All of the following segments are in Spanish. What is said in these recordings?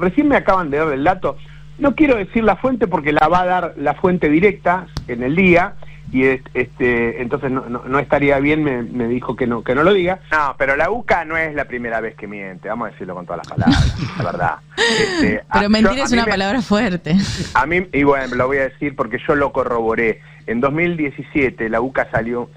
recién me acaban de dar el dato, no quiero decir la fuente porque la va a dar la fuente directa en el día, y entonces no estaría bien, me dijo que no lo diga. No, pero la UCA no es la primera vez que miente, vamos a decirlo con todas las palabras, la verdad. Pero mentir es una palabra fuerte. A mí, y bueno, lo voy a decir porque yo lo corroboré. En 2017 la UCA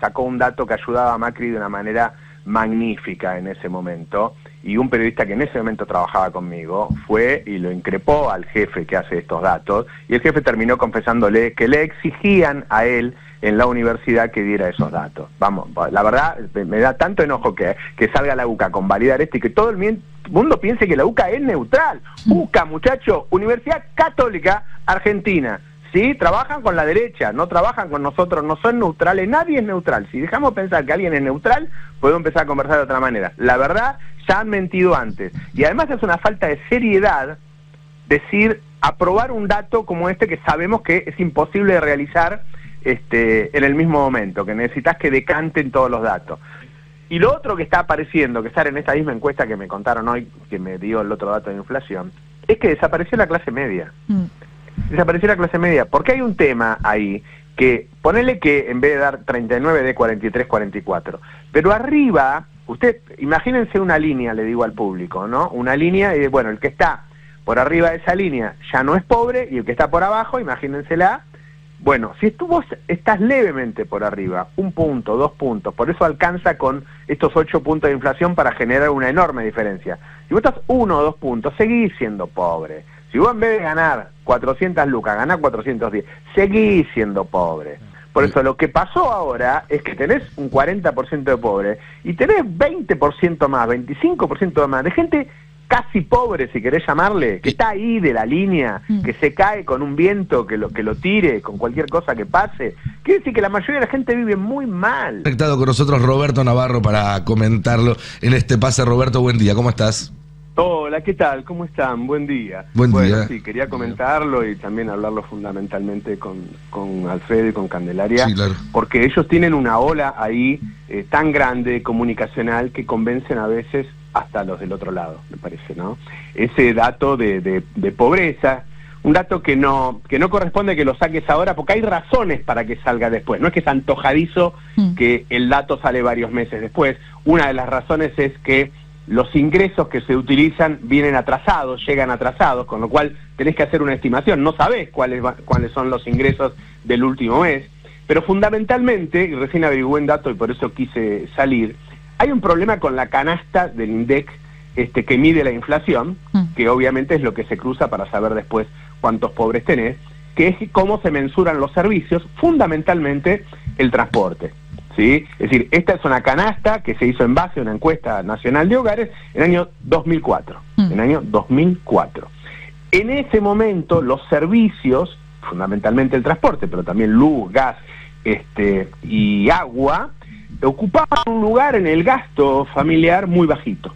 sacó un dato que ayudaba a Macri de una manera magnífica en ese momento, y un periodista que en ese momento trabajaba conmigo fue y lo increpó al jefe que hace estos datos, y el jefe terminó confesándole que le exigían a él en la universidad que diera esos datos. Vamos, la verdad me da tanto enojo que salga la UCA con validar esto y que todo el mundo piense que la UCA es neutral. UCA, muchacho, Universidad Católica Argentina. ¿Sí? Trabajan con la derecha, no trabajan con nosotros, no son neutrales, nadie es neutral. Si dejamos pensar que alguien es neutral, podemos empezar a conversar de otra manera. La verdad, ya han mentido antes. Y además es una falta de seriedad aprobar un dato como este que sabemos que es imposible de realizar en el mismo momento, que necesitas que decanten todos los datos. Y lo otro que está apareciendo, que está en esta misma encuesta que me contaron hoy, que me dio el otro dato de inflación, es que desapareció la clase media. Desapareció la clase media, porque hay un tema ahí, que ponele que en vez de dar 39 de 43, 44, pero arriba, usted, imagínense una línea, le digo al público, ¿no? Una línea, y bueno, el que está por arriba de esa línea ya no es pobre, y el que está por abajo, imagínensela. Bueno, si vos estás levemente por arriba, 1 punto, 2 puntos, por eso alcanza con estos 8 puntos de inflación para generar una enorme diferencia. Si vos estás 1 o 2 puntos, seguís siendo pobre. Si vos en vez de ganar 400 lucas, ganás 410, seguís siendo pobre. Por eso lo que pasó ahora es que tenés un 40% de pobre y tenés 20% más, 25% más de gente casi pobre, si querés llamarle, que está ahí de la línea, que se cae con un viento, que lo tire, con cualquier cosa que pase. Quiere decir que la mayoría de la gente vive muy mal. Conectado con nosotros Roberto Navarro para comentarlo en este pase. Roberto, buen día, ¿cómo estás? Hola, ¿qué tal? ¿Cómo están? Buen día. Buen día. Sí, quería comentarlo y también hablarlo fundamentalmente con Alfredo y con Candelaria, sí, claro, porque ellos tienen una ola ahí tan grande comunicacional que convencen a veces hasta los del otro lado, me parece, ¿no? Ese dato de pobreza, un dato que no corresponde que lo saques ahora, porque hay razones para que salga después, no es que es antojadizo que el dato sale varios meses después. Una de las razones es que los ingresos que se utilizan vienen atrasados, llegan atrasados, con lo cual tenés que hacer una estimación, no sabés cuáles son los ingresos del último mes, pero fundamentalmente, y recién averigué un dato y por eso quise salir, hay un problema con la canasta del INDEC que mide la inflación, que obviamente es lo que se cruza para saber después cuántos pobres tenés, que es cómo se mensuran los servicios, fundamentalmente el transporte. ¿Sí? Es decir, esta es una canasta que se hizo en base a una encuesta nacional de hogares en el año 2004. En el año 2004. En ese momento los servicios, fundamentalmente el transporte, pero también luz, gas y agua, ocupaban un lugar en el gasto familiar muy bajito.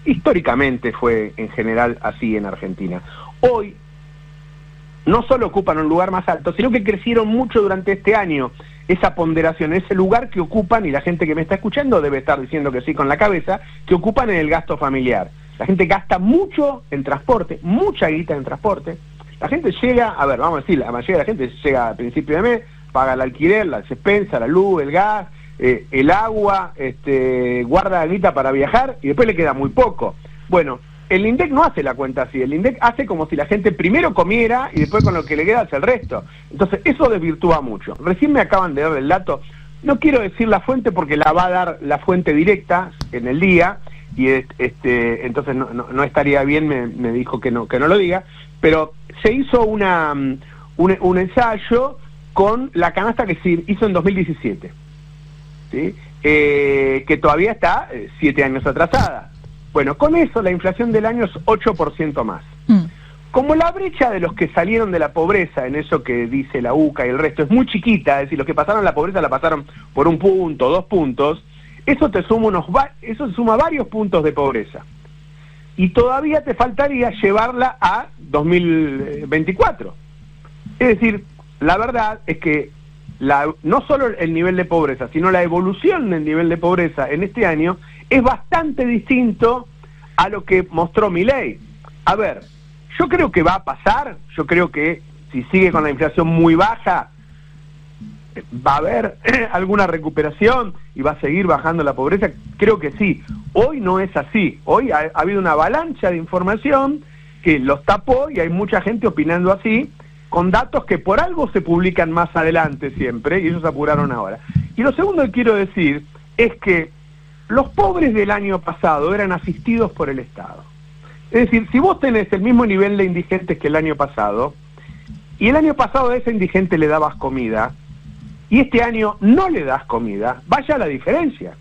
Históricamente fue en general así en Argentina. Hoy no solo ocupan un lugar más alto, sino que crecieron mucho durante este año. Esa ponderación, ese lugar que ocupan, y la gente que me está escuchando debe estar diciendo que sí con la cabeza, que ocupan en el gasto familiar. La gente gasta mucho en transporte, mucha guita en transporte. La gente llega, a ver, vamos a decir, la mayoría de la gente llega a principio de mes, paga el alquiler, la despensa, la luz, el gas, el agua, guarda la guita para viajar y después le queda muy poco. Bueno, el INDEC no hace la cuenta así, el INDEC hace como si la gente primero comiera y después con lo que le queda hace el resto. Entonces eso desvirtúa mucho. Recién me acaban de dar el dato, no quiero decir la fuente porque la va a dar la fuente directa en el día, y entonces no estaría bien, me dijo que no lo diga, pero se hizo un ensayo con la canasta que se hizo en 2017, ¿sí? Que todavía está 7 años atrasada. Bueno, con eso la inflación del año es 8% más. Como la brecha de los que salieron de la pobreza, en eso que dice la UCA y el resto, es muy chiquita, es decir, los que pasaron la pobreza la pasaron por 1 punto, 2 puntos, eso te suma varios puntos de pobreza. Y todavía te faltaría llevarla a 2024. Es decir, la verdad es que no solo el nivel de pobreza, sino la evolución del nivel de pobreza en este año es bastante distinto a lo que mostró Milei. A ver, Yo creo que va a pasar, yo creo que si sigue con la inflación muy baja, va a haber alguna recuperación y va a seguir bajando la pobreza, creo que sí. Hoy no es así, hoy ha habido una avalancha de información que los tapó y hay mucha gente opinando así, con datos que por algo se publican más adelante siempre, y ellos se apuraron ahora. Y lo segundo que quiero decir es que los pobres del año pasado eran asistidos por el Estado. Es decir, si vos tenés el mismo nivel de indigentes que el año pasado, y el año pasado a ese indigente le dabas comida, y este año no le das comida, vaya la diferencia.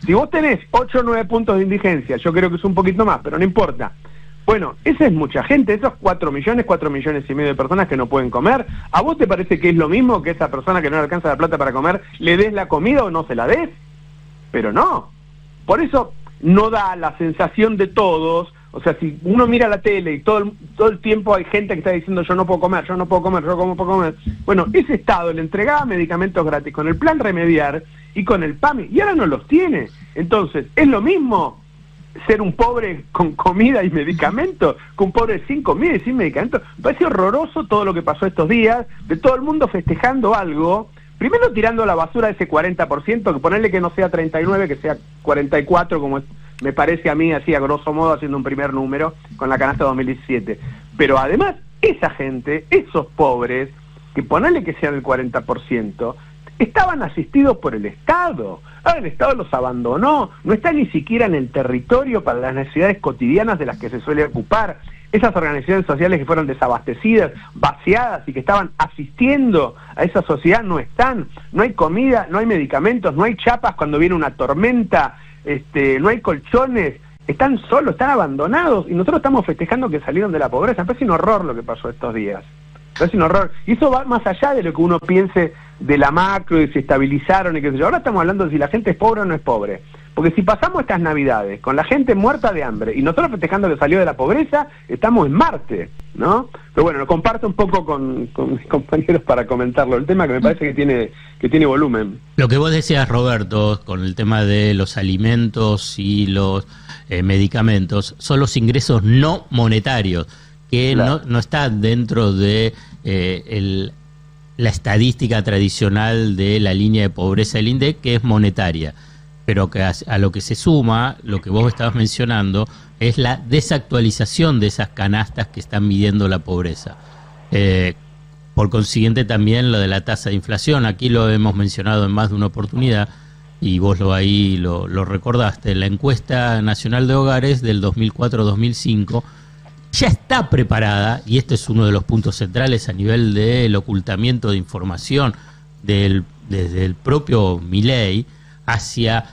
Si vos tenés 8 o 9 puntos de indigencia, yo creo que es un poquito más, pero no importa. Bueno, esa es mucha gente, esos 4 millones y medio de personas que no pueden comer. ¿A vos te parece que es lo mismo que esa persona que no le alcanza la plata para comer, le des la comida o no se la des? Pero no. Por eso no da la sensación de todos. O sea, si uno mira la tele y todo el tiempo hay gente que está diciendo yo no puedo comer, yo no puedo comer, yo no puedo comer. Bueno, ese Estado le entregaba medicamentos gratis con el plan Remediar y con el PAMI, y ahora no los tiene. Entonces, ¿es lo mismo ser un pobre con comida y medicamentos que un pobre sin comida y sin medicamentos? Me parece horroroso todo lo que pasó estos días, de todo el mundo festejando algo, primero tirando a la basura ese 40%, que ponerle que no sea 39, que sea 44, como me parece a mí, así a grosso modo, haciendo un primer número con la canasta 2017. Pero además, esa gente, esos pobres, que ponerle que sean el 40%, estaban asistidos por el Estado. Ahora el Estado los abandonó, no está ni siquiera en el territorio para las necesidades cotidianas de las que se suele ocupar. Esas organizaciones sociales que fueron desabastecidas, vaciadas y que estaban asistiendo a esa sociedad no están. No hay comida, no hay medicamentos, no hay chapas cuando viene una tormenta, no hay colchones, están solos, están abandonados, y nosotros estamos festejando que salieron de la pobreza. Me parece un horror lo que pasó estos días. Me parece un horror. Y eso va más allá de lo que uno piense de la macro y se estabilizaron y qué sé yo. Ahora estamos hablando de si la gente es pobre o no es pobre. Porque si pasamos estas Navidades con la gente muerta de hambre y nosotros festejando que salió de la pobreza, estamos en Marte, ¿no? Pero bueno, lo comparto un poco con mis compañeros para comentarlo. El tema que me parece que tiene volumen. Lo que vos decías, Roberto, con el tema de los alimentos y los medicamentos, son los ingresos no monetarios, que claro, no están dentro de la estadística tradicional de la línea de pobreza del INDEC, que es monetaria. Pero que a lo que se suma, lo que vos estabas mencionando, es la desactualización de esas canastas que están midiendo la pobreza. Por consiguiente también lo de la tasa de inflación, aquí lo hemos mencionado en más de una oportunidad, y vos lo recordaste, la encuesta nacional de hogares del 2004-2005 ya está preparada, y este es uno de los puntos centrales a nivel del ocultamiento de información desde el propio Milei, hacia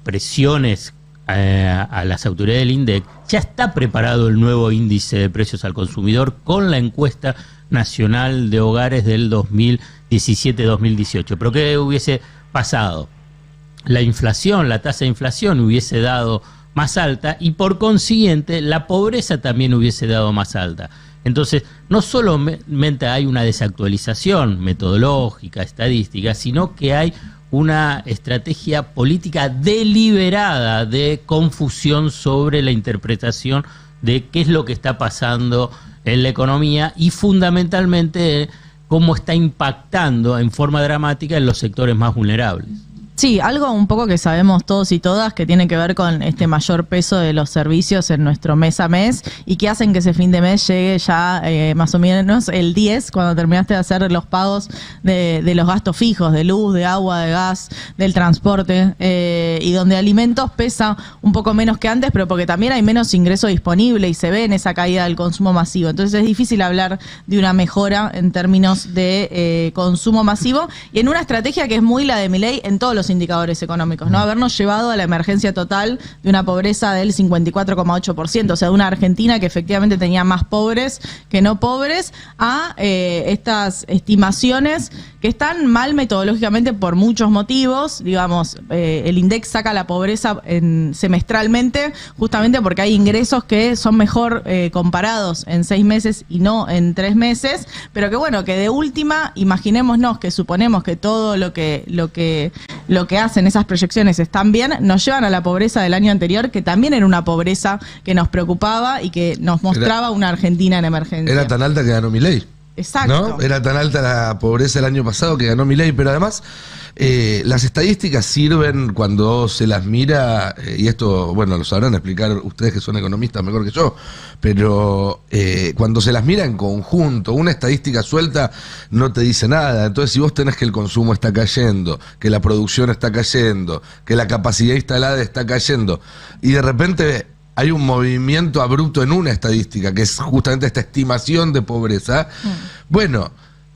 presiones a las autoridades del INDEC, ya está preparado el nuevo índice de precios al consumidor con la encuesta nacional de hogares del 2017-2018. ¿Pero qué hubiese pasado? La inflación, la tasa de inflación hubiese dado más alta y por consiguiente la pobreza también hubiese dado más alta. Entonces, no solamente hay una desactualización metodológica, estadística, sino que hay una estrategia política deliberada de confusión sobre la interpretación de qué es lo que está pasando en la economía y fundamentalmente cómo está impactando en forma dramática en los sectores más vulnerables. Sí, algo un poco que sabemos todos y todas que tiene que ver con este mayor peso de los servicios en nuestro mes a mes y que hacen que ese fin de mes llegue ya más o menos el 10, cuando terminaste de hacer los pagos de los gastos fijos, de luz, de agua, de gas, del transporte, y donde alimentos pesa un poco menos que antes, pero porque también hay menos ingreso disponible y se ve en esa caída del consumo masivo. Entonces es difícil hablar de una mejora en términos de consumo masivo y en una estrategia que es muy la de Milei en todos los indicadores económicos, ¿no? Habernos llevado a la emergencia total de una pobreza del 54,8%, o sea, de una Argentina que efectivamente tenía más pobres que no pobres, a estas estimaciones que están mal metodológicamente por muchos motivos. Digamos, el INDEC saca la pobreza semestralmente justamente porque hay ingresos que son mejor comparados en 6 meses y no en 3 meses, pero que bueno, que de última, imaginémonos que suponemos que todo lo que lo que hacen esas proyecciones están bien, nos llevan a la pobreza del año anterior, que también era una pobreza que nos preocupaba y que nos mostraba una Argentina en emergencia. Era tan alta que ganó Milei. Exacto. ¿No? Era tan alta la pobreza el año pasado que ganó Milei, pero además las estadísticas sirven cuando se las mira, y esto, bueno, lo sabrán explicar ustedes que son economistas mejor que yo, pero cuando se las mira en conjunto, una estadística suelta no te dice nada. Entonces, si vos tenés que el consumo está cayendo, que la producción está cayendo, que la capacidad instalada está cayendo, y de repente hay un movimiento abrupto en una estadística, que es justamente esta estimación de pobreza, bueno,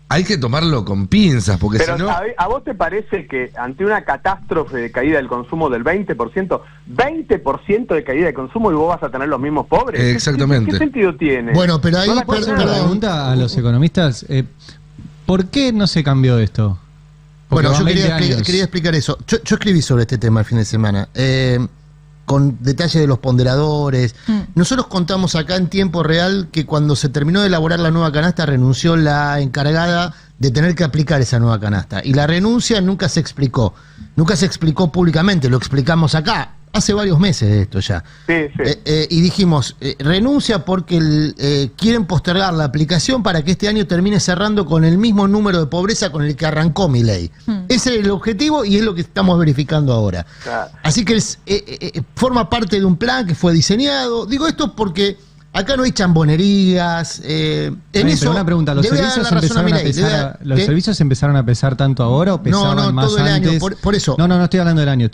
hay que tomarlo con pinzas, porque pero si no... ¿a vos te parece que ante una catástrofe de caída del consumo del 20% de caída de consumo y vos vas a tener los mismos pobres? Exactamente. ¿Qué sentido tiene? Bueno, pero ahí... No la pregunta a los economistas, ¿por qué no se cambió esto? Porque bueno, yo van 20 quería años. explicar eso. Yo escribí sobre este tema el fin de semana. Con detalle de los ponderadores. Nosotros contamos acá en tiempo real que cuando se terminó de elaborar la nueva canasta renunció la encargada de tener que aplicar esa nueva canasta. Y la renuncia nunca se explicó públicamente, lo explicamos acá. Hace varios meses de esto ya. Sí. Y dijimos, renuncia porque quieren postergar la aplicación para que este año termine cerrando con el mismo número de pobreza con el que arrancó Milei. Ese es el objetivo y es lo que estamos verificando ahora. Claro. Así que forma parte de un plan que fue diseñado. Digo esto porque acá no hay chambonerías. Pero una pregunta, ¿los servicios empezaron a pesar tanto ahora o pesaban más todo el antes? año, por eso. No estoy hablando del año,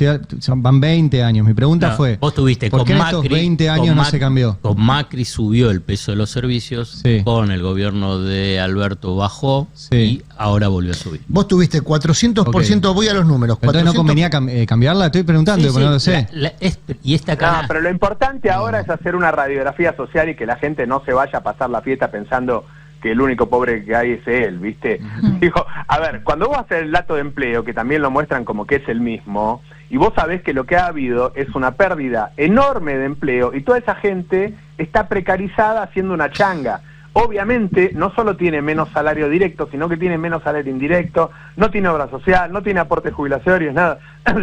van 20 años. Mi pregunta fue, vos tuviste ¿por con qué en Macri, estos 20 años no se cambió? Con Macri subió el peso de los servicios, Sí. con el gobierno de Alberto bajó, Sí. y ahora volvió a subir. Vos tuviste 400%, voy a los números. Pero entonces no 400... convenía cambiarla, estoy preguntando, Sí, porque no sí, lo sé. y esta No, canasta, pero lo importante ahora es hacer una radiografía social y que la gente no se vaya a pasar la fiesta pensando que el único pobre que hay es él, ¿viste? Digo, a ver, cuando vos haces el dato de empleo, que también lo muestran como que es el mismo, y vos sabés que lo que ha habido es una pérdida enorme de empleo, y toda esa gente está precarizada haciendo una changa. Obviamente, no solo tiene menos salario directo, sino que tiene menos salario indirecto, no tiene obra social, no tiene aportes jubilatorios, nada.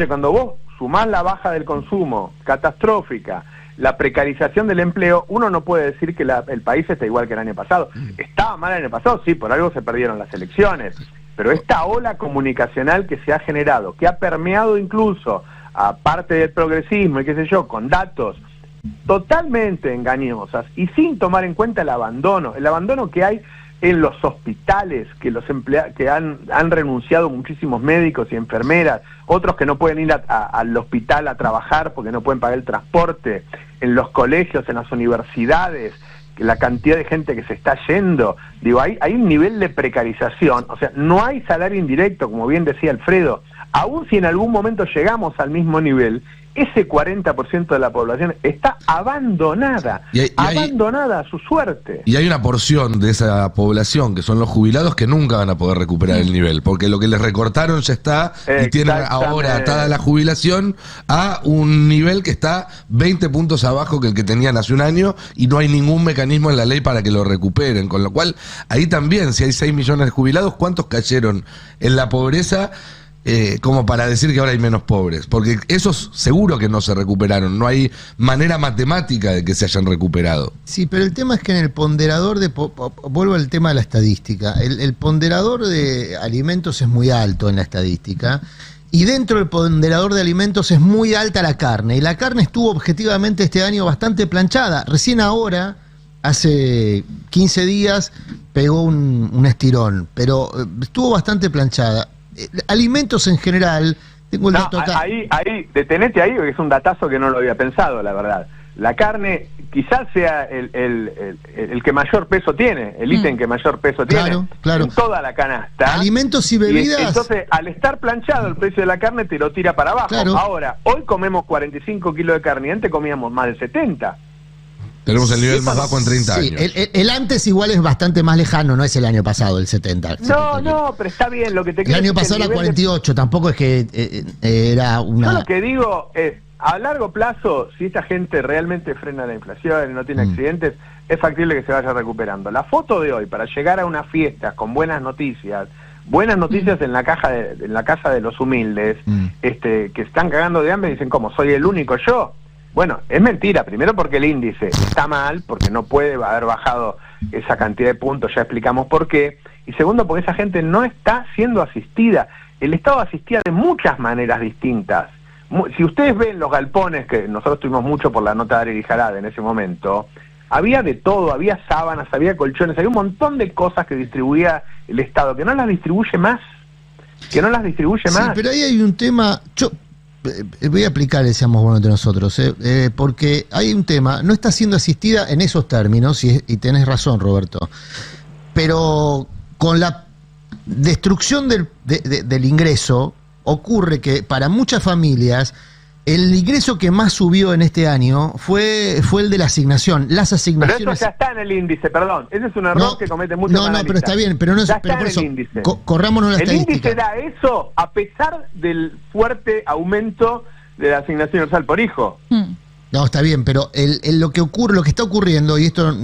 Cuando vos sumás la baja del consumo, catastrófica, la precarización del empleo, uno no puede decir que el país está igual que el año pasado. Estaba mal el año pasado, sí, por algo se perdieron las elecciones, pero esta ola comunicacional que se ha generado, que ha permeado incluso a parte del progresismo y qué sé yo, con datos totalmente engañosas y sin tomar en cuenta el abandono que hay en los hospitales, que los que han renunciado muchísimos médicos y enfermeras, otros que no pueden ir al hospital a trabajar porque no pueden pagar el transporte, en los colegios, en las universidades, la cantidad de gente que se está yendo. Digo, hay un nivel de precarización, o sea, no hay salario indirecto, como bien decía Alfredo. Aún si en algún momento llegamos al mismo nivel, ese 40% de la población está abandonada, abandonada a su suerte. Y hay una porción de esa población, que son los jubilados, que nunca van a poder recuperar el nivel, porque lo que les recortaron ya está, y tienen ahora atada la jubilación a un nivel que está 20 puntos abajo que el que tenían hace un año, y no hay ningún mecanismo en la ley para que lo recuperen, con lo cual, ahí también, si hay 6 millones de jubilados, ¿cuántos cayeron en la pobreza? Como para decir que ahora hay menos pobres, porque esos seguro que no se recuperaron, no hay manera matemática de que se hayan recuperado. Sí, pero el tema es que en el ponderador vuelvo al tema de la estadística, el ponderador de alimentos es muy alto en la estadística, y dentro del ponderador de alimentos es muy alta la carne, y la carne estuvo objetivamente este año bastante planchada. Recién ahora, hace 15 días, pegó un estirón, pero estuvo bastante planchada. Alimentos en general, tengo el dato acá. Ahí, detenete ahí, porque es un datazo que no lo había pensado, la verdad. La carne quizás sea el que mayor peso tiene, el ítem que mayor peso tiene claro. en toda la canasta. Alimentos y bebidas. Y entonces, al estar planchado el precio de la carne, te lo tira para abajo. Claro. Ahora, hoy comemos 45 kilos de carne y antes comíamos más de 70. Tenemos el nivel más bajo en 30 sí, años. El antes igual es bastante más lejano, no es el año pasado, el 70. No, pero está bien lo que te El año pasado era 48, tampoco es que era una... Yo lo que digo es, a largo plazo, si esta gente realmente frena la inflación y no tiene accidentes, es factible que se vaya recuperando. La foto de hoy, para llegar a una fiesta con buenas noticias, buenas noticias en la casa de los humildes, que están cagando de hambre y dicen, ¿cómo? ¿Soy el único yo? Bueno, es mentira. Primero porque el índice está mal, porque no puede haber bajado esa cantidad de puntos, ya explicamos por qué. Y segundo, porque esa gente no está siendo asistida. El Estado asistía de muchas maneras distintas. Si ustedes ven los galpones, que nosotros tuvimos mucho por la nota de Ariel Jarade en ese momento, había de todo, había sábanas, había colchones, había un montón de cosas que distribuía el Estado, que no las distribuye más. Sí, pero ahí hay un tema, yo voy a aplicar el seamos buenos entre nosotros, porque hay un tema, no está siendo asistida en esos términos, y tenés razón, Roberto, pero con la destrucción del ingreso, ocurre que para muchas familias el ingreso que más subió en este año fue el de la asignación. Las asignaciones. Pero eso ya está en el índice, perdón. Ese es un error que comete muchos analistas. No, pero está bien, pero no es. Ya pero está por eso, en el índice. Corrámonos la estadística. El índice da eso a pesar del fuerte aumento de la asignación universal por hijo. No, está bien, pero lo que está ocurriendo, y esto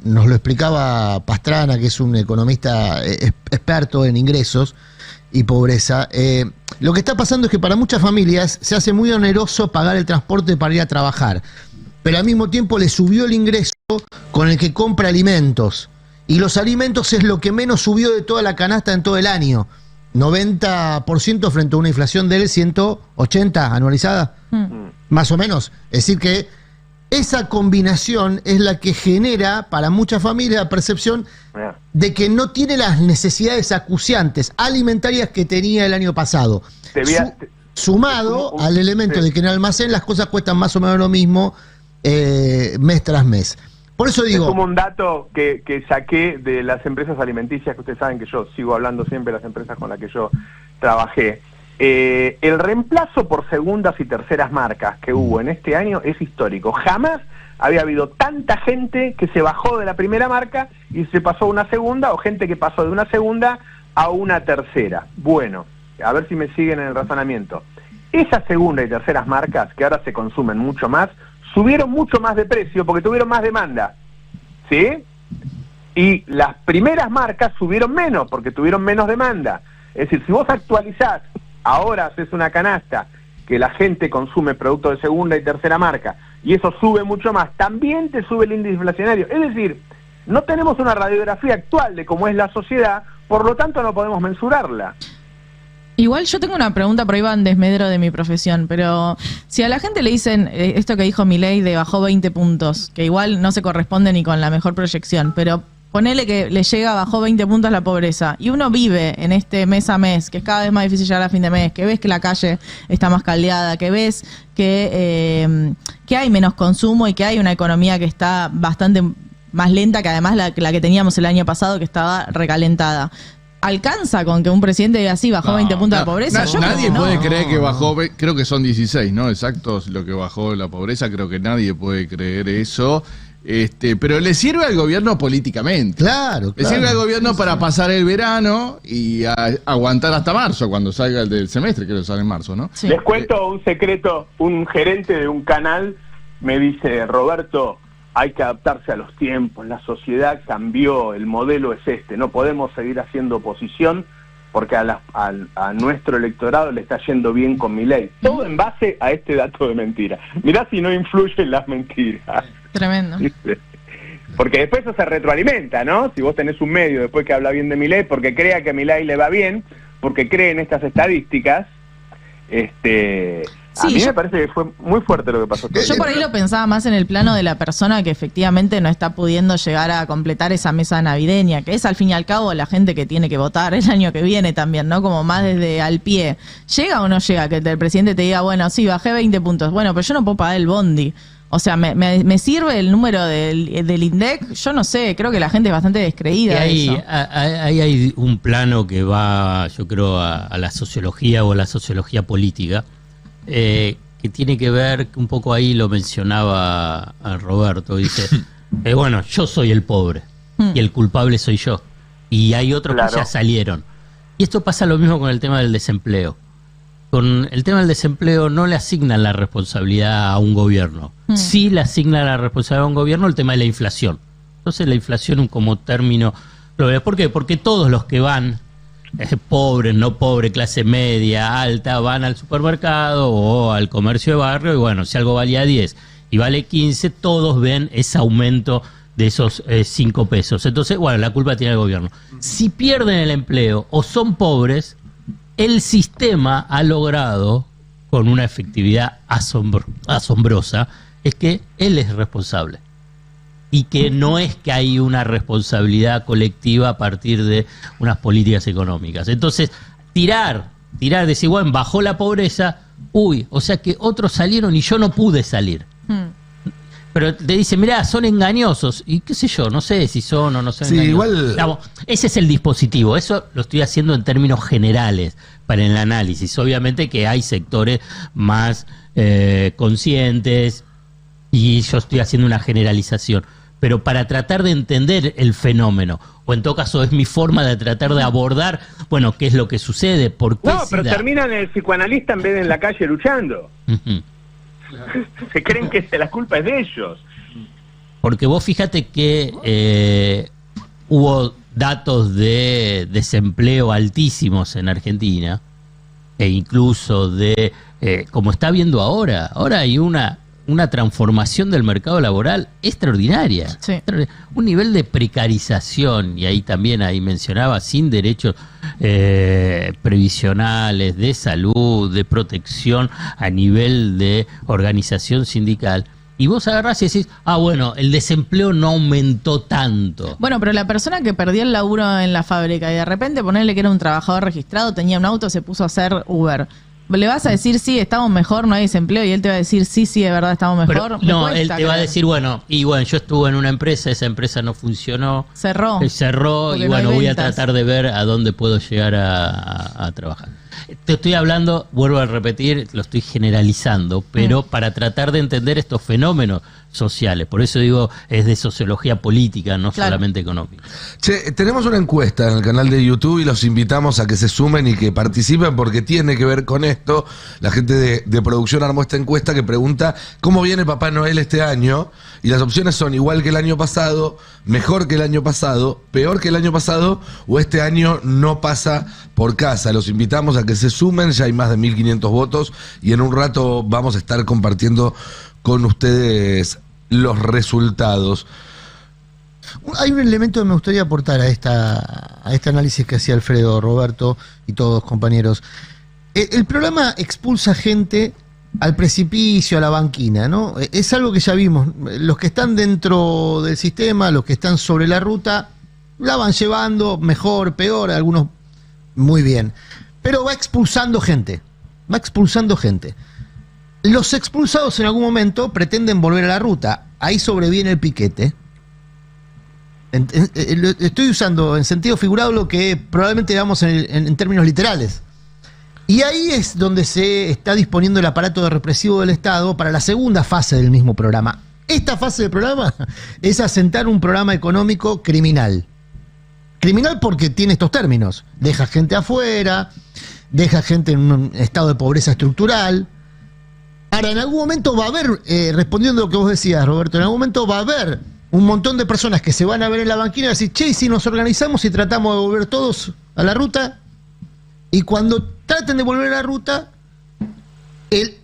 nos lo explicaba Pastrana, que es un economista experto en ingresos y pobreza, lo que está pasando es que para muchas familias se hace muy oneroso pagar el transporte para ir a trabajar, pero al mismo tiempo le subió el ingreso con el que compra alimentos, y los alimentos es lo que menos subió de toda la canasta en todo el año, 90% frente a una inflación del 180 anualizada, más o menos. Es decir que esa combinación es la que genera para muchas familias la percepción de que no tiene las necesidades acuciantes alimentarias que tenía el año pasado. Sumado al elemento de que en el almacén las cosas cuestan más o menos lo mismo mes tras mes. Por eso digo... Es como un dato que saqué de las empresas alimenticias, que ustedes saben que yo sigo hablando siempre de las empresas con las que yo trabajé. El reemplazo por segundas y terceras marcas que hubo en este año es histórico. Jamás había habido tanta gente que se bajó de la primera marca y se pasó a una segunda, o gente que pasó de una segunda a una tercera. Bueno, a ver si me siguen en el razonamiento. Esas segundas y terceras marcas, que ahora se consumen mucho más, subieron mucho más de precio porque tuvieron más demanda, ¿sí? Y las primeras marcas subieron menos porque tuvieron menos demanda. Es decir, si vos actualizás, ahora haces una canasta que la gente consume productos de segunda y tercera marca, y eso sube mucho más, también te sube el índice inflacionario. Es decir, no tenemos una radiografía actual de cómo es la sociedad, por lo tanto no podemos mensurarla. Igual yo tengo una pregunta, por ahí va en desmedro de mi profesión, pero si a la gente le dicen esto que dijo Milei de bajó 20 puntos, que igual no se corresponde ni con la mejor proyección, pero ponele que le llega, bajó 20 puntos la pobreza, y uno vive en este mes a mes, que es cada vez más difícil llegar a fin de mes, que ves que la calle está más caldeada, que ves que hay menos consumo y que hay una economía que está bastante más lenta que además la que teníamos el año pasado, que estaba recalentada. ¿Alcanza con que un presidente diga así, bajó 20 puntos la pobreza? Nadie puede creer que bajó, creo que son 16, ¿no? Exactos lo que bajó la pobreza, creo que nadie puede creer eso. Pero le sirve al gobierno políticamente. Claro. Le sirve al gobierno para pasar el verano y aguantar hasta marzo, cuando salga el del semestre, creo que sale en marzo, ¿no? Sí. Les cuento un secreto. Un gerente de un canal me dice: Roberto, hay que adaptarse a los tiempos, la sociedad cambió, el modelo es este, no podemos seguir haciendo oposición porque a nuestro electorado le está yendo bien con Milei. Todo en base a este dato de mentira. Mirá si no influyen las mentiras. Tremendo. Porque después eso se retroalimenta, ¿no? Si vos tenés un medio después que habla bien de Milei, porque crea que a Milei le va bien, porque cree en estas estadísticas, a mí me parece que fue muy fuerte lo que pasó. Yo por ahí lo pensaba más en el plano de la persona que efectivamente no está pudiendo llegar a completar esa mesa navideña, que es al fin y al cabo la gente que tiene que votar el año que viene también, ¿no? Como más desde al pie. ¿Llega o no llega que el presidente te diga, bueno, sí, bajé 20 puntos, bueno, pero yo no puedo pagar el bondi? O sea, ¿me sirve el número del INDEC? Yo no sé, creo que la gente es bastante descreída. Ahí hay un plano que va, yo creo, a la sociología o a la sociología política, que tiene que ver, un poco ahí lo mencionaba a Roberto, dice, bueno, yo soy el pobre y el culpable soy yo. Y hay otros que ya salieron. Y esto pasa lo mismo con el tema del desempleo. Con el tema del desempleo no le asignan la responsabilidad a un gobierno. Sí le asignan la responsabilidad a un gobierno el tema de la inflación. Entonces la inflación como término... ¿Por qué? Porque todos los que van pobres, no pobres, clase media, alta, van al supermercado o al comercio de barrio y bueno, si algo valía 10 y vale 15, todos ven ese aumento de esos 5 pesos. Entonces, bueno, la culpa tiene el gobierno. Si pierden el empleo o son pobres, el sistema ha logrado, con una efectividad asombrosa, es que él es responsable. Y que no es que hay una responsabilidad colectiva a partir de unas políticas económicas. Entonces, decir, bueno, bajó la pobreza, o sea que otros salieron y yo no pude salir. Pero te dicen, mirá, son engañosos. Y qué sé yo, no sé si son o no son engañosos. Igual... Digamos, ese es el dispositivo. Eso lo estoy haciendo en términos generales para el análisis. Obviamente que hay sectores más conscientes y yo estoy haciendo una generalización. Pero para tratar de entender el fenómeno, o en todo caso es mi forma de tratar de abordar, bueno, qué es lo que sucede, por qué pero terminan el psicoanalista en vez de en la calle luchando. Se creen que la culpa es de ellos. Porque vos fíjate que hubo datos de desempleo altísimos en Argentina, e incluso de, como está viendo ahora hay una transformación del mercado laboral extraordinaria. Sí. Un nivel de precarización, y ahí mencionaba, sin derechos previsionales, de salud, de protección a nivel de organización sindical. Y vos agarrás y decís, bueno, el desempleo no aumentó tanto. Bueno, pero la persona que perdió el laburo en la fábrica y de repente ponerle que era un trabajador registrado, tenía un auto, se puso a hacer Uber. ¿Le vas a decir, sí, estamos mejor, no hay desempleo? Y él te va a decir, sí, de verdad estamos mejor. Pero, no, él te va a decir, bueno, yo estuve en una empresa, esa empresa no funcionó. Cerró. Y bueno, voy a tratar de ver a dónde puedo llegar a trabajar. Te estoy hablando, vuelvo a repetir, lo estoy generalizando, pero para tratar de entender estos fenómenos sociales. Por eso digo, es de sociología política, no solamente económica. Che, tenemos una encuesta en el canal de YouTube y los invitamos a que se sumen y que participen porque tiene que ver con esto. La gente de producción armó esta encuesta que pregunta ¿cómo viene Papá Noel este año? Y las opciones son igual que el año pasado, mejor que el año pasado, peor que el año pasado o este año no pasa por casa. Los invitamos a que se sumen, ya hay más de 1.500 votos y en un rato vamos a estar compartiendo con ustedes los resultados. Hay un elemento que me gustaría aportar a este análisis que hacía Alfredo, Roberto y todos compañeros. El programa expulsa gente al precipicio, a la banquina, ¿no? Es algo que ya vimos. Los que están dentro del sistema, los que están sobre la ruta, la van llevando mejor, peor, algunos muy bien. Pero va expulsando gente. Los expulsados en algún momento pretenden volver a la ruta. Ahí sobreviene el piquete. Estoy usando en sentido figurado lo que probablemente veamos en términos literales. Y ahí es donde se está disponiendo el aparato represivo del Estado para la segunda fase del mismo programa. Esta fase del programa es asentar un programa económico criminal. Criminal porque tiene estos términos. Deja gente afuera, deja gente en un estado de pobreza estructural. Ahora, en algún momento va a haber, respondiendo a lo que vos decías, Roberto, en algún momento va a haber un montón de personas que se van a ver en la banquina y decir, che, si nos organizamos y tratamos de volver todos a la ruta, y cuando traten de volver a la ruta, el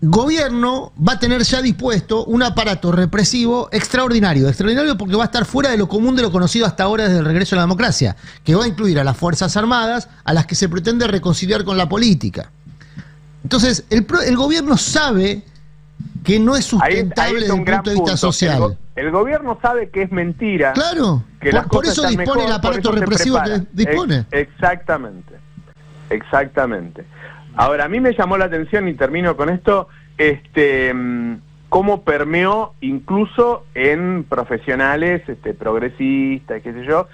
gobierno va a tener ya dispuesto un aparato represivo extraordinario porque va a estar fuera de lo común, de lo conocido hasta ahora desde el regreso a la democracia, que va a incluir a las Fuerzas Armadas, a las que se pretende reconciliar con la política. Entonces, el gobierno sabe que no es sustentable desde el punto de vista social. El gobierno sabe que es mentira. Claro, que por eso dispone mejor, el aparato represivo que dispone. Exactamente. Ahora, a mí me llamó la atención, y termino con esto, cómo permeó incluso en profesionales progresistas, qué sé yo.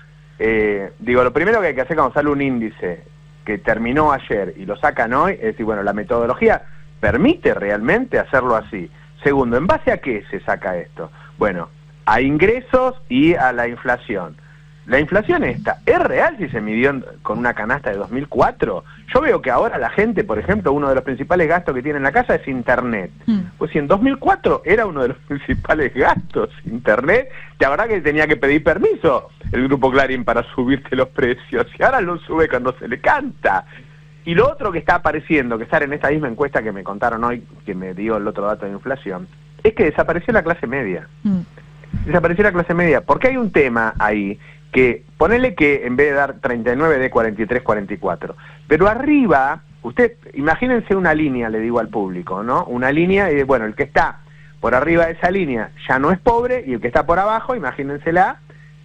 Lo primero que hay que hacer cuando sale un índice que terminó ayer y lo sacan hoy, es decir, bueno, la metodología permite realmente hacerlo así. Segundo, ¿en base a qué se saca esto? Bueno, a ingresos y a la inflación. la inflación esta, ¿es real si se midió con una canasta de 2004? Yo veo que ahora la gente, por ejemplo, uno de los principales gastos que tiene en la casa es internet. Pues si en 2004 era uno de los principales gastos, internet, la verdad que tenía que pedir permiso el Grupo Clarín para subirte los precios, y ahora lo sube cuando se le canta. Y lo otro que está apareciendo, que sale en esta misma encuesta que me contaron hoy, que me dio el otro dato de inflación, es que desapareció la clase media. Desapareció la clase media, porque hay un tema ahí, que ponele que en vez de dar 39 de 43, 44, pero arriba, usted imagínense una línea, le digo al público, ¿no? Una línea, y bueno, el que está por arriba de esa línea ya no es pobre, y el que está por abajo, imagínensela,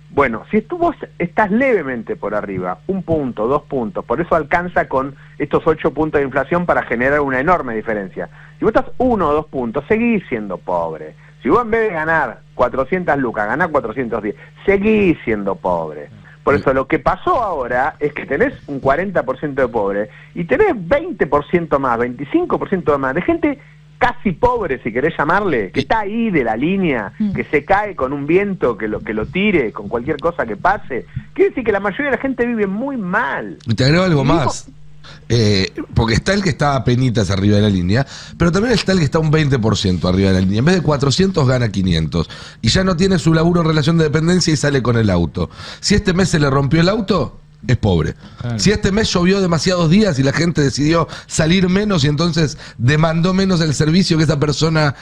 bueno, si tú estás levemente por arriba, 1 punto, 2 puntos, por eso alcanza con estos 8 puntos de inflación para generar una enorme diferencia. Si vos estás 1 o 2 puntos, seguís siendo pobre. Si vos en vez de ganar 400 lucas, ganás 410, seguís siendo pobre. Por eso lo que pasó ahora es que tenés un 40% de pobre y tenés 20% más, 25% más de gente casi pobre, si querés llamarle, que está ahí de la línea, que se cae con un viento que lo tire, con cualquier cosa que pase. Quiere decir que la mayoría de la gente vive muy mal. Y te agrego algo más. Porque está el que está a penitas arriba de la línea, pero también está el que está un 20% arriba de la línea. En vez de 400 gana 500 y ya no tiene su laburo en relación de dependencia y sale con el auto. Si este mes se le rompió el auto, es pobre. Claro. Si este mes llovió demasiados días y la gente decidió salir menos y entonces demandó menos el servicio que esa persona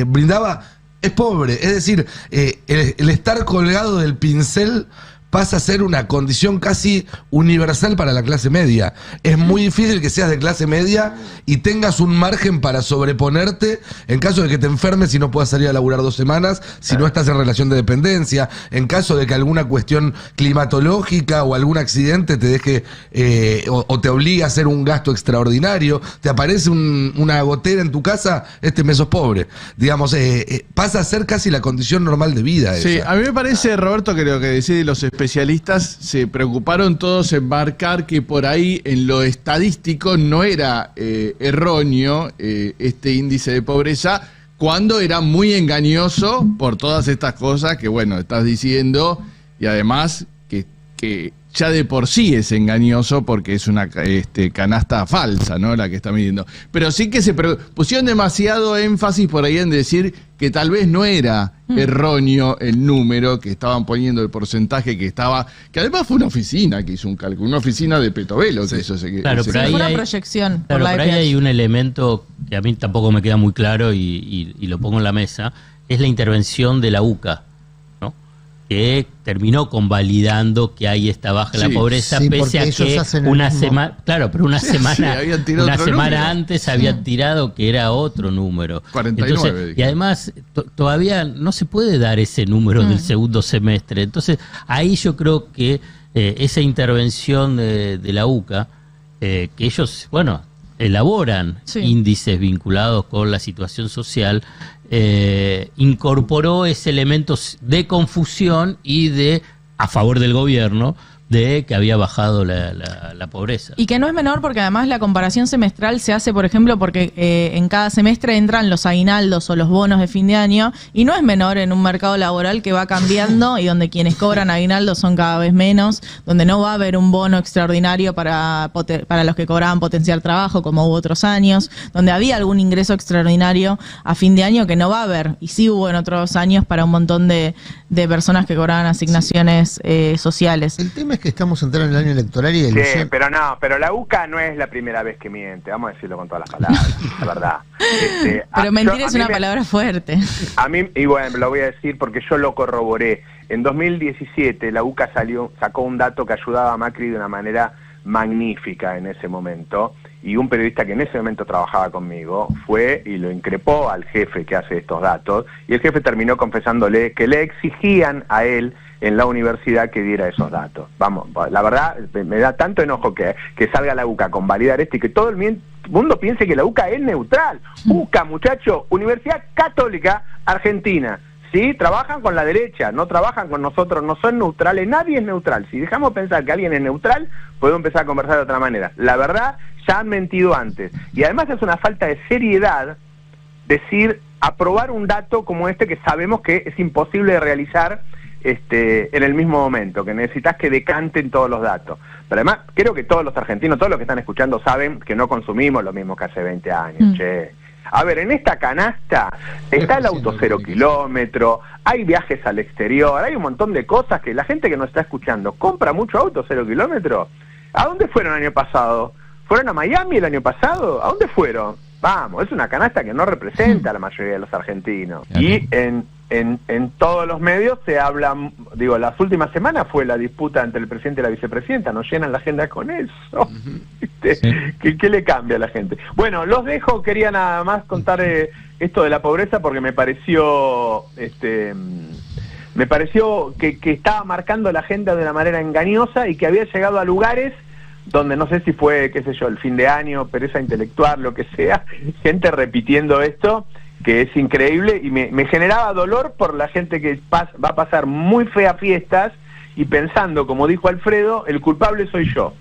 brindaba, es pobre. Es decir, el estar colgado del pincel pasa a ser una condición casi universal para la clase media. Es muy difícil que seas de clase media y tengas un margen para sobreponerte en caso de que te enfermes y no puedas salir a laburar 2 semanas, si no estás en relación de dependencia, en caso de que alguna cuestión climatológica o algún accidente te deje o te obligue a hacer un gasto extraordinario, te aparece una gotera en tu casa, este mes sos pobre. Digamos, pasa a ser casi la condición normal de vida. Sí, esa. a mí me parece, Roberto, que lo que decís los especialistas se preocuparon todos en marcar que por ahí en lo estadístico no era erróneo este índice de pobreza, cuando era muy engañoso por todas estas cosas que, bueno, estás diciendo, y además que ya de por sí es engañoso porque es una canasta falsa, ¿no? La que está midiendo. Pero sí que se pusieron demasiado énfasis por ahí en decir que tal vez no era erróneo el número que estaban poniendo, el porcentaje que estaba, que además fue una oficina que hizo un cálculo, una oficina de Petovelo que hizo ese. Claro, pero ahí fue una proyección. Claro, por ahí hay un elemento que a mí tampoco me queda muy claro y lo pongo en la mesa, es la intervención de la UCA, que terminó convalidando que hay esta baja en la pobreza, pese a que una semana, claro, pero una semana antes habían tirado que era otro número. 49. Entonces, y además todavía no se puede dar ese número del segundo semestre. Entonces, ahí yo creo que esa intervención de la UCA, que ellos, bueno, elaboran índices vinculados con la situación social, incorporó ese elemento de confusión y de a favor del gobierno de que había bajado la pobreza. Y que no es menor porque además la comparación semestral se hace, por ejemplo, porque en cada semestre entran los aguinaldos o los bonos de fin de año, y no es menor en un mercado laboral que va cambiando y donde quienes cobran aguinaldos son cada vez menos, donde no va a haber un bono extraordinario para los que cobraban potenciar trabajo, como hubo otros años, donde había algún ingreso extraordinario a fin de año que no va a haber, y sí hubo en otros años para un montón de personas que cobraban asignaciones sociales. El tema es que estamos entrando en el año electoral y pero la UCA no es la primera vez que miente, vamos a decirlo con todas las palabras, la verdad. Pero mentir es una palabra fuerte. A mí, y bueno, lo voy a decir porque yo lo corroboré. En 2017 la UCA sacó un dato que ayudaba a Macri de una manera magnífica en ese momento, y un periodista que en ese momento trabajaba conmigo fue y lo increpó al jefe que hace estos datos, y el jefe terminó confesándole que le exigían a él en la universidad que diera esos datos. Vamos, la verdad me da tanto enojo que salga la UCA con validar esto y que todo el mundo piense que la UCA es neutral. UCA, muchacho, Universidad Católica Argentina. ¿Sí? Trabajan con la derecha, no trabajan con nosotros, no son neutrales, nadie es neutral. Si dejamos pensar que alguien es neutral, podemos empezar a conversar de otra manera. La verdad, ya han mentido antes. Y además es una falta de seriedad decir, aprobar un dato como este que sabemos que es imposible de realizar en el mismo momento, que necesitas que decanten todos los datos. Pero además, creo que todos los argentinos, todos los que están escuchando saben que no consumimos lo mismo que hace 20 años, che. A ver, en esta canasta está el auto 0 kilómetro, hay viajes al exterior, hay un montón de cosas que la gente que nos está escuchando compra mucho auto 0 kilómetro. ¿A dónde fueron el año pasado? ¿Fueron a Miami el año pasado? ¿A dónde fueron? Vamos, es una canasta que no representa a la mayoría de los argentinos. Y en todos los medios se habla, digo, las últimas semanas fue la disputa entre el presidente y la vicepresidenta, nos llenan la agenda con eso. ¿Viste? Sí. ¿Qué le cambia a la gente? Bueno, los dejo, quería nada más contar esto de la pobreza porque me pareció que estaba marcando la agenda de una manera engañosa y que había llegado a lugares donde no sé si fue, qué sé yo, el fin de año, pereza intelectual, lo que sea, gente repitiendo esto, que es increíble, y me generaba dolor por la gente que va a pasar muy feas fiestas y pensando, como dijo Alfredo, el culpable soy yo.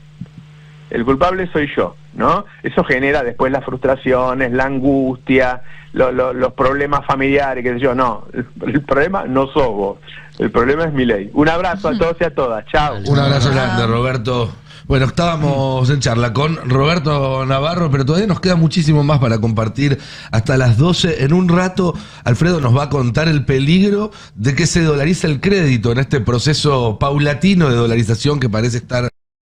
El culpable soy yo, ¿no? Eso genera después las frustraciones, la angustia, los problemas familiares, qué sé yo. No, el problema no sos vos, el problema es Milei. Un abrazo a todos y a todas, chao. Un abrazo grande, Roberto. Bueno, estábamos en charla con Roberto Navarro, pero todavía nos queda muchísimo más para compartir hasta las 12. En un rato, Alfredo nos va a contar el peligro de que se dolariza el crédito en este proceso paulatino de dolarización que parece estar